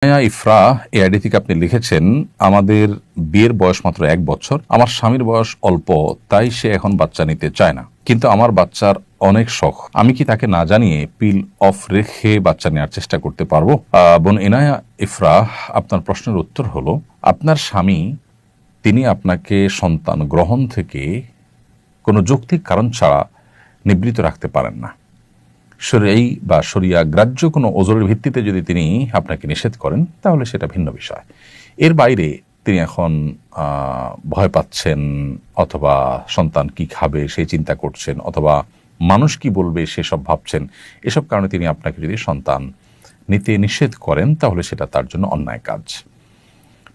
ইফরা এই আইডি থেকে আপনি লিখেছেন, আমাদের বিয়ের বয়স মাত্র 1 বছর, আমার স্বামীর বয়স অল্প, তাই সে এখন বাচ্চা নিতে চায় না, কিন্তু আমার বাচ্চার অনেক শখ। আমি কি তাকে না জানিয়ে পিল অফ রেখে বাচ্চা নেওয়ার চেষ্টা করতে পারবো? বোন ইনায়া ইফরা, আপনার প্রশ্নের উত্তর হলো, আপনার স্বামী তিনি আপনাকে সন্তান গ্রহণ থেকে কোনো যৌক্তিক কারণ ছাড়া নিবৃত্ত রাখতে পারেন না। শরীয়ী বা শরিয়া গ্রাহ্য কোনো ওজরের ভিত্তিতে যদি তিনি আপনাকে নিষেধ করেন তাহলে সেটা ভিন্ন বিষয়। এর বাইরে তিনি এখন ভয় পাচ্ছেন, অথবা সন্তান কি খাবে সেই চিন্তা করছেন, অথবা মানুষ কি বলবে সেসব ভাবছেন, এসব কারণে তিনি আপনাকে যদি সন্তান নিতে নিষেধ করেন তাহলে সেটা তার জন্য অন্যায় কাজ।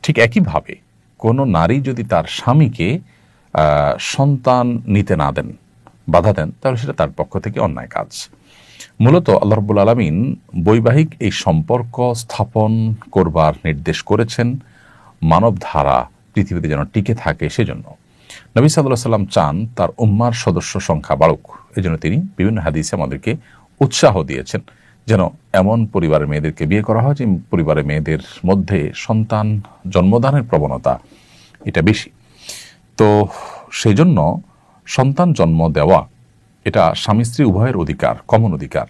ঠিক একইভাবে কোনো নারী যদি তার স্বামীকে সন্তান নিতে না দেন, বাধা দেন, তাহলে সেটা তার পক্ষ থেকে অন্যায় কাজ। মূলত আল্লাহ রাব্বুল আলামিন বৈবাহিক এই সম্পর্ক স্থাপন করবার নির্দেশ করেছেন মানব ধারা পৃথিবীতে যেন টিকে থাকে সেজন্য। নবী সাল্লাল্লাহু আলাইহি ওয়াসাল্লাম চান তার উম্মার সদস্য সংখ্যা বাড়ুক, এজন্য তিনি বিভিন্ন হাদিসে আমাদেরকে উৎসাহ দিয়েছেন যেন এমন পরিবারের মেয়েদেরকে বিয়ে করা হয় যে পরিবারের মেয়েদের মধ্যে সন্তান জন্মদানের প্রবণতা এটা বেশি। তো সেই জন্য সন্তান জন্ম দেওয়া এটা স্বামী স্ত্রী উভয়ের অধিকার, কমন অধিকার,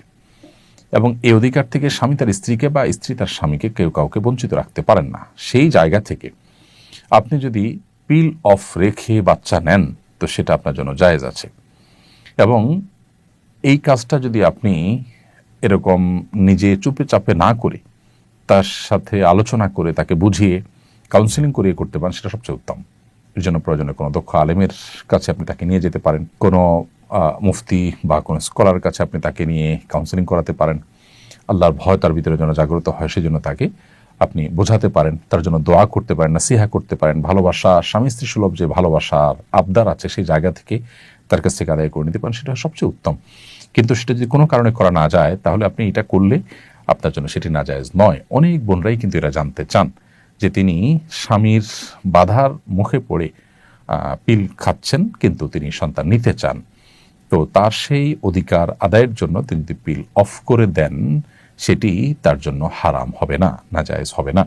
এবং এই অধিকার থেকে স্বামী তার স্ত্রীকে বা স্ত্রী তার স্বামীকে কেউ কাউকে বঞ্চিত রাখতে পারেন না। সেই জায়গা থেকে আপনি যদি পিল অফ রেখে বাচ্চা নেন তো সেটা আপনার জন্য জায়েজ আছে, এবং এই কাজটা যদি আপনি এরকম নিজে চুপে চাপে না করে তার সাথে আলোচনা করে তাকে বুঝিয়ে কাউন্সিলিং করিয়ে করতে পারেন সেটা সবচেয়ে উত্তম। এর জন্য প্রয়োজনে কোনো দক্ষ আলেমের কাছে আপনি তাকে নিয়ে যেতে পারেন, কোনো মুফতি বা কোনো স্কলারের কাছে আপনি তাকে নিয়ে কাউন্সিলিং করাতে পারেন। আল্লাহর ভয় তার ভিতরে যেন জাগ্রত হয় সেজন্য তাকে আপনি বোঝাতে পারেন, তার জন্য দোয়া করতে পারেন, নাসিহা করতে পারেন, ভালোবাসা, স্বামী স্ত্রী সুলভ যে ভালোবাসার আবদার আছে সেই জায়গা থেকে তার কাছ থেকে আদায় করে নিতে পারেন, সেটা সবচেয়ে উত্তম। কিন্তু সেটা যদি কোনো কারণে করা না যায় তাহলে আপনি এটা করলে আপনার জন্য সেটি নাজায়েজ নয়। অনেক বোনরাই কিন্তু এরা জানতে চান যে তিনি স্বামীর বাধার মুখে পড়ে পিল খাচ্ছেন কিন্তু তিনি সন্তান নিতে চান, তো তার সেই অধিকার আদায়ের জন্য তিনি যদি পিল অফ করে দেন সেটি তার জন্য হারাম হবে না, নাজায়েজ হবে না,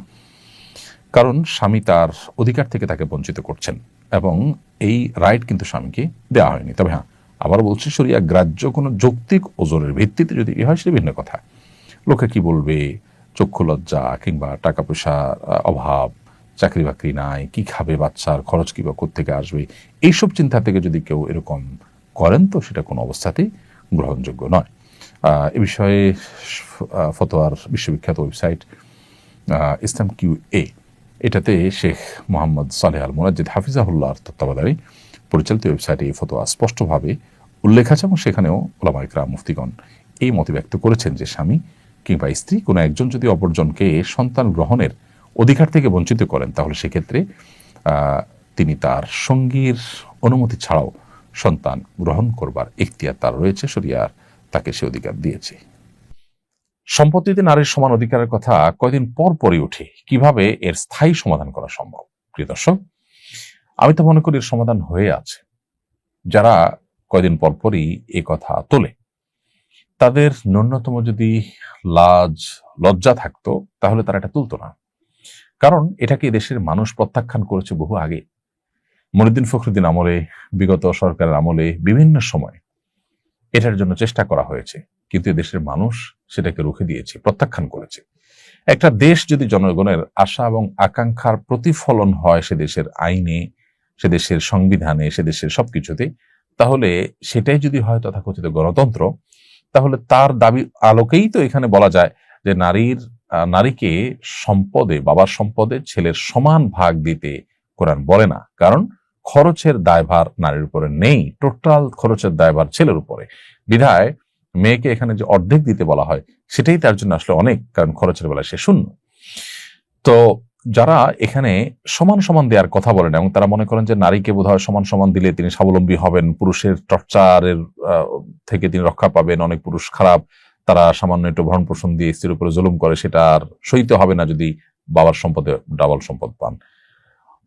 কারণ স্বামী তার অধিকার থেকে তাকে বঞ্চিত করছেন এবং এই রাইট কিন্তু স্বামীকে দেওয়া হয়নি। তবে হ্যাঁ, আবার বলছি, শরিয়া গ্রাহ্য কোনো যৌক্তিক ওজরের ভিত্তিতে যদি হয় সেটা ভিন্ন কথা। লোকে কি বলবে, চক্ষু লজ্জা কিংবা টাকা পয়সার অভাব, চাকরি বাকরি নাই, কি খাবে, বাচ্চার খরচ কিংবা কোত্থেকে আসবে, এইসব চিন্তা থেকে যদি কেউ এরকম করেন তো সেটা কোনো অবস্থাতেই গ্রহণযোগ্য নয়। এ বিষয়ে ফতোয়ার বিশ্ববিখ্যাত ওয়েবসাইট ইসলাম কিউ.এ, এটাতে শেখ মোহাম্মদ সালেহ আল মুনাজ্জিদ হাফিজাহুল্লাহর তত্ত্বাবধানে পরিচালিত ওয়েবসাইটে এই ফতোয়া স্পষ্টভাবে উল্লেখ আছে, এবং সেখানেও উলামা ইকরাম মুফতিগণ এই মত ব্যক্ত করেছেন যে স্বামী কিংবা স্ত্রী কোনো একজন যদি অপরজনকে সন্তান গ্রহণের অধিকার থেকে বঞ্চিত করেন তাহলে সেক্ষেত্রে তিনি তার সঙ্গীর অনুমতি ছাড়াও সন্তান গ্রহণ করবার ইখতিয়ার তার রয়েছে, শরিয়ার তাকে সে অধিকার দিয়েছে। সম্পত্তিতে নারীর সমান অধিকারের কথা কয়দিন পর পরই ওঠে, কিভাবে এর স্থায়ী সমাধান করা সম্ভব? প্রিয় দর্শক, আমি তো মনে করি এর সমাধান হয়ে আছে। যারা কয়দিন পর পরই এ কথা তোলে তাদের ন্যূনতম যদি লাজ লজ্জা থাকতো তাহলে তারা এটা তুলতো না, কারণ এটাকে দেশের মানুষ প্রত্যাখ্যান করেছে বহু আগে। মনিউদ্দিন ফখরুদ্দিন আমলে, বিগত সরকারের আমলে বিভিন্ন সময় এটার জন্য চেষ্টা করা হয়েছে, কিন্তু দেশের মানুষ সেটাকে রুখে দিয়েছে, প্রত্যাখ্যান করেছে। একটা দেশ যদি জনগণের আশা এবং আকাঙ্ক্ষার প্রতিফলন হয় সে দেশের আইনে, সে দেশের সংবিধানে, সে দেশের সবকিছুতে, তাহলে সেটাই যদি হয় তথাকথিত গণতন্ত্র, তাহলে তার দাবি আলোকেই তো এখানে বলা যায় যে নারীকে সম্পদে, বাবার সম্পদে ছেলের সমান ভাগ দিতে কোরআন বলে না, কারণ খরচের দায়ভার নারীর উপরে নেই, টোটাল খরচের দায়ভার ছেলের উপরে। বিধায় মেয়েকে এখানে যে অর্ধেক দিতে বলা হয় সেটাই তার জন্য আসলে অনেক, কারণ খরচের বেলায় সে শূন্য। তো যারা এখানে সমান সমান দেওয়ার কথা বলেন এবং তারা মনে করেন যে নারীকে বোধহয় সমান সমান দিলে তিনি স্বাবলম্বী হবেন, পুরুষের টর্চারের থেকে তিনি রক্ষা পাবেন, অনেক পুরুষ খারাপ, তারা সামান্য একটু ভরণ পোষণ দিয়ে স্ত্রীর উপরে জুলুম করে, সেটা আর সইতে হবে না যদি বাবার সম্পদে ডাবল সম্পদ পান।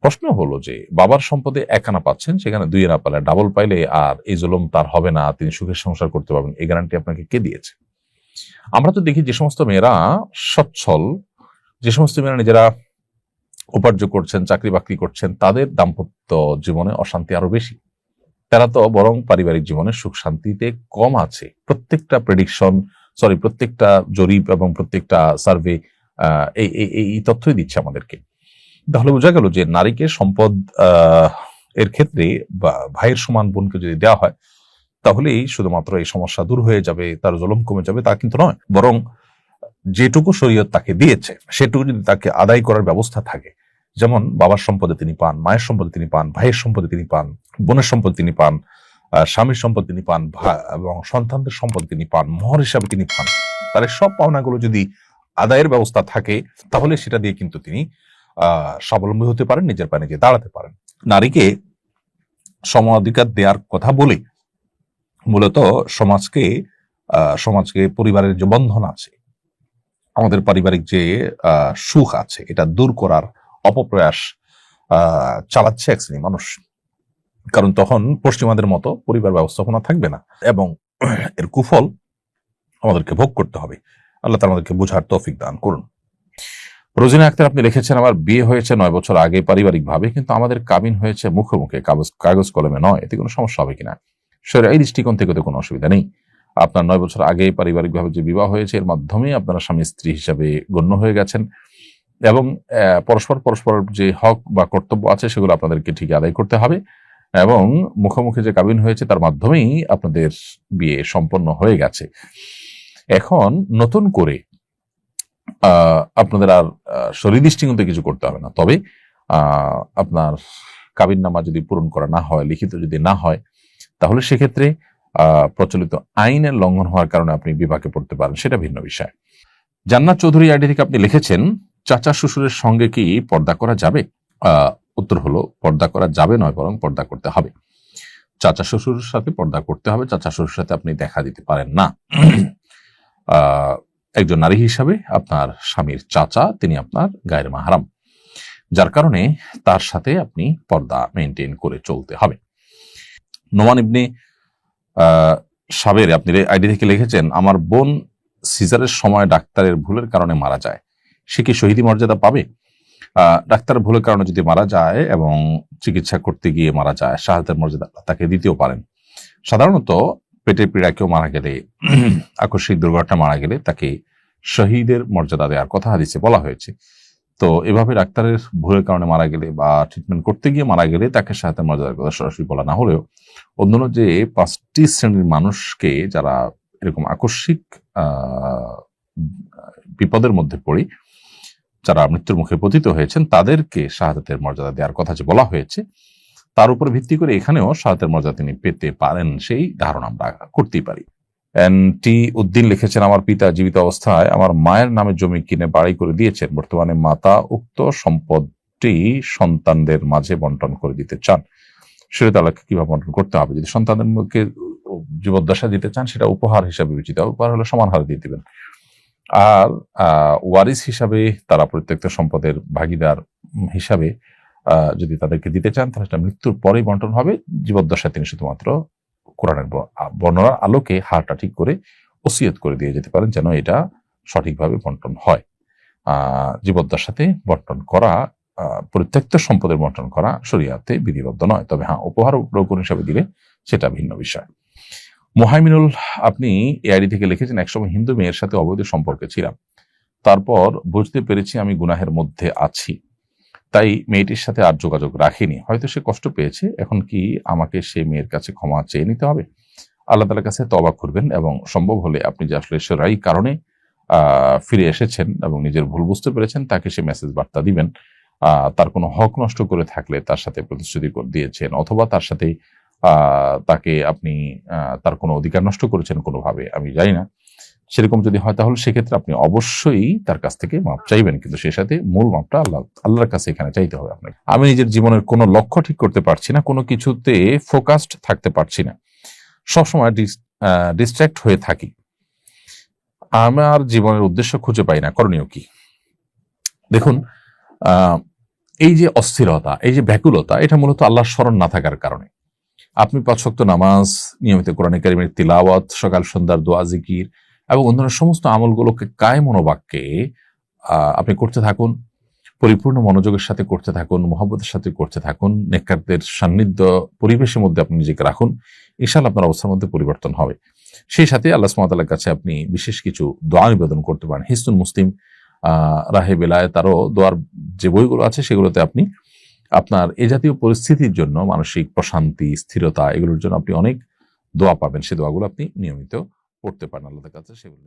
প্রশ্ন হলো যে বাবার সম্পদে 1 আনা পাচ্ছেন, সেখানে 2 আনা পাইলে, ডাবল পাইলে আর এই জুলুম তার হবে না, তিনি সুখের সংসার করতে পারবেন, এই গ্যারান্টি আপনাকে কে দিয়েছে? আমরা তো দেখি যে সমস্ত মেয়েরা সচ্ছল, যে সমস্ত মেয়েরা নিজেরা উপার্জন করছেন, চাকরি বাকরি করছেন, তাদের দাম্পত্য জীবনে অশান্তি আরো বেশি। তারা তো বরং পারিবারিক জীবনে সুখ শান্তিতে কম আছে। প্রত্যেকটা প্রত্যেকটা জরিপ এবং প্রত্যেকটা সার্ভে এই তথ্যই দিচ্ছে আমাদেরকে। তাহলে বোঝা গেল যে নারীকে সম্পদ এর ক্ষেত্রে বা ভাইয়ের সমান বোনকে যদি দেওয়া হয়, তাহলেই শুধুমাত্র এই সমস্যা দূর হয়ে যাবে, তার জুলুম কমে যাবে, তা কিন্তু নয়। বরং যেটুকু শরীয়ত তাকে দিয়েছে সেটুকু যদি তাকে আদায় করার ব্যবস্থা থাকে, যেমন বাবার সম্পদে তিনি পান, মায়ের সম্পদে তিনি পান, ভাইয়ের সম্পদে তিনি পান, বোনের সম্পদ তিনি পান, স্বামীর সম্পদ তিনি পান, এবং সন্তানদের সম্পদ তিনি পান, মোহর হিসাবে তিনি পান, তার সব পাওনাগুলো যদি আদায়ের ব্যবস্থা থাকে, তাহলে সেটা দিয়ে কিন্তু তিনি স্বাবলম্বী হতে পারেন, নিজের পায়ে নিজে দাঁড়াতে পারেন। নারীকে সম অধিকার দেওয়ার কথা বলে মূলত সমাজকে পরিবারের যে বন্ধন আছে, আমাদের পারিবারিক যে সুখ আছে, এটা দূর করার অপপ্রয়াস চালাচ্ছে এক শ্রেণী মানুষ। কারণ তখন পশ্চিমাদের মতো পরিবার ব্যবস্থাপনা থাকবে না, এবং এর কুফল আমাদেরকে ভোগ করতে হবে। আল্লাহ তাআলা আমাদেরকে বোঝার তৌফিক দান করুন। রোজিনা আক্তার, আপনি লিখেছেন, আমার বিয়ে হয়েছে 9 বছর আগে পারিবারিক ভাবে, কিন্তু আমাদের কাবিন হয়েছে মুখে মুখে, কাগজ কলমে নয়। এতে কোনো সমস্যা হবে কিনা? শরীয়তের এই দৃষ্টিকোণ থেকে তো কোনো অসুবিধা নেই। আপনার 9 বছর আগে পারিবারিক ভাবে যে বিবাহ হয়েছে, এর মাধ্যমে আপনারা স্বামী স্ত্রী হিসাবে গণ্য হয়ে গেছেন, এবং পরস্পরের যে হক বা কর্তব্য আছে সেগুলো আপনাদেরকে ঠিক আদায় করতে হবে, এবং মুখোমুখি যে কাবিন হয়েছে তার মাধ্যমেই আপনাদের বিয়ে সম্পন্ন হয়ে গেছে। এখন নতুন করে আপনাদের আর শরীর দৃষ্টিকোণে কিছু করতে হবে না। তবে আপনার কাবিননামা যদি পূরণ করা না হয়, লিখিত যদি না হয়, তাহলে সেক্ষেত্রে প্রচলিত আইনের লঙ্ঘন হওয়ার কারণে আপনি বিপাকে পড়তে পারেন, সেটা ভিন্ন বিষয়। জান্নাত চৌধুরী আইডি থেকে আপনি লিখেছেন, চাচা শ্বশুরের সঙ্গে কি পর্দা করা যাবে? উত্তর হলো, পর্দা করা যাবে নয়, বরং পর্দা করতে হবে। চাচা শ্বশুরের সাথে পর্দা করতে হবে, চাচা শ্বশুরের সাথে আপনি দেখা দিতে পারেন না। একজন নারী হিসাবে আপনার স্বামীর চাচা, তিনি আপনার গায়ের মাহরাম, যার কারণে তার সাথে আপনি পর্দা মেনটেন করে চলতে হবে। নোমান ইবনে সাবের আপনি আইডি থেকে লিখেছেন, আমার বোন সিজারের সময় ডাক্তারের ভুলের কারণে মারা যায়, সে কি শহীদি মর্যাদা পাবে? ডাক্তারের ভুলের কারণে যদি মারা যায় এবং চিকিৎসা করতে গিয়ে মারা যায়, শাহাদাতের মর্যাদা তাকে দিতেও পারেন। সাধারণত পেটের পীড়া কেউ মারা গেলে, আকস্মিক দুর্ঘটনা মারা গেলে তাকে শহীদের মর্যাদা দেওয়ার কথা হাদিসে বলা হয়েছে। তো এভাবে ডাক্তারের ভুলের কারণে মারা গেলে বা ট্রিটমেন্ট করতে গিয়ে মারা গেলে তাকে শাহাদাতের মর্যাদার কথা সরাসরি বলা না হলেও, অন্যান্য যে 5টি শ্রেণীর মানুষকে যারা এরকম আকস্মিক বিপদের মধ্যে পড়ে যারা মৃত্যুর মুখে পতিত হয়েছেন, তাদেরকে শাহাদাতের মর্যাদা দেওয়ার কথা যে বলা হয়েছে, তার উপর ভিত্তি করে এখানেও শাহাদাতের মর্যাদা তিনি পেতে পারেন, সেই ধারণা আমরা করতেই পারি। এনটি উদ্দিন লিখেছেন, আমার পিতা জীবিত অবস্থায় আমার মায়ের নামে জমি কিনে বাড়ি করে দিয়েছেন। বর্তমানে মাতা উক্ত সম্পদটি সন্তানদের মাঝে বন্টন করে দিতে চান। শরীয়ত আল্লাহকে কিভাবে বন্টন করতে হবে? যদি সন্তানদের মুখে জীবদ্দশা দিতে চান, সেটা উপহার হিসাবে বিবেচিত হবে, উপহার হলে সমান হারে দিয়ে দিবেন। আর ওয়ারিস হিসাবে তারা প্রত্যেকটা সম্পদের ভাগিদার হিসাবে যদি তাদেরকে দিতে চান, তাহলে সেটা মৃত্যুর পরেই বন্টন হবে। জীবদ্দশায় তিনি শুধুমাত্র কোরআনের বর্ণনার আলোকে হারটা ঠিক করে ওসিয়ত করে দিয়ে যেতে পারেন, যেন এটা সঠিকভাবে বন্টন হয়। জীবদ্দশাতে বন্টন করা, পরিত্যক্ত সম্পদের বন্টন করা শরীয়তে বিধিবদ্ধ নয়। তবে হ্যাঁ, উপহার রোপণ হিসাবে দিলে সেটা ভিন্ন বিষয়। মোহাইমিনুল আপনি এআইডি থেকে লিখেছেন, একসময় হিন্দু মেয়ের সাথে অবৈধ সম্পর্কে ছিলাম, তারপর বুঝতে পেরেছি আমি গুনাহের মধ্যে আছি, তাই মেয়েটির সাথে আর যোগাযোগ রাখিনি। হয়তো সে কষ্ট পেয়েছে, এখন কি আমাকে সে মেয়ের কাছে ক্ষমা চেয়ে নিতে হবে? আল্লাহ তাআলার কাছে তওবা করবেন, এবং সম্ভব হলে আপনি যে আসলে শরঈ কারণে ফিরে এসেছেন এবং নিজের ভুল বুঝতে পেরেছেন, তাকে সে মেসেজ বার্তা দিবেন। তার কোনো হক নষ্ট করে থাকলে তার সাথে প্রতিশ্রুতি দিয়েছেন, অথবা তার সাথে তাকে আপনি তার কোনো অধিকার নষ্ট করেছেন কোনোভাবে, আমি জানি না, সেরকম যদি হয় তাহলে সেক্ষেত্রে আপনি অবশ্যই তার কাছ থেকে মাপ চাইবেন, কিন্তু সে সাথে মূল মাপটা আল্লাহর কাছে এখানে চাইতে হবে আপনাকে। আমি নিজের জীবনের কোনো লক্ষ্য ঠিক করতে পারছি না, কোনো কিছুতে ফোকাসড থাকতে পারছি না, সবসময় ডিস্ট্র্যাক্ট হয়ে থাকি, আমার জীবনের উদ্দেশ্য খুঁজে পাই না, করণীয় কি? দেখুন, এই যে অস্থিরতা, এই যে ব্যাকুলতা, এটা মূলত আল্লাহর স্মরণ না থাকার কারণে। আপনি 5 ওয়াক্ত নামাজ, নিয়মিত কোরআন কারীমের তিলাওয়াত, সকাল সন্ধ্যার দোয়া জিকির এবং অন্যান্য সমস্ত আমলগুলোকে কায়ে মনোবাক্যে আপনি করতে থাকুন, পরিপূর্ণ মনোযোগের সাথে করতে থাকুন, মহব্বতের সাথে করতে থাকুন, নেককারদের সান্নিধ্য পরিবেশের মধ্যে আপনি নিজেকে রাখুন, ইনশাআল্লাহ আপনার অবস্থার মধ্যে পরিবর্তন হবে। সেই সাথে আল্লাহ সুবহানাহু ওয়া তাআলার কাছে আপনি বিশেষ কিছু দোয়া নিবেদন করতে পারেন। হিসনুল মুসলিম, রাহে বেলায়েত, আরও দোয়ার যে বইগুলো আছে সেগুলোতে আপনি আপনার এ জাতীয় পরিস্থিতির জন্য মানসিক প্রশান্তি, স্থিরতা, এগুলোর জন্য আপনি অনেক দোয়া পাবেন। সেই দোয়াগুলো আপনি নিয়মিত পড়তে পারেন আল্লাহর কাছে, সেগুলো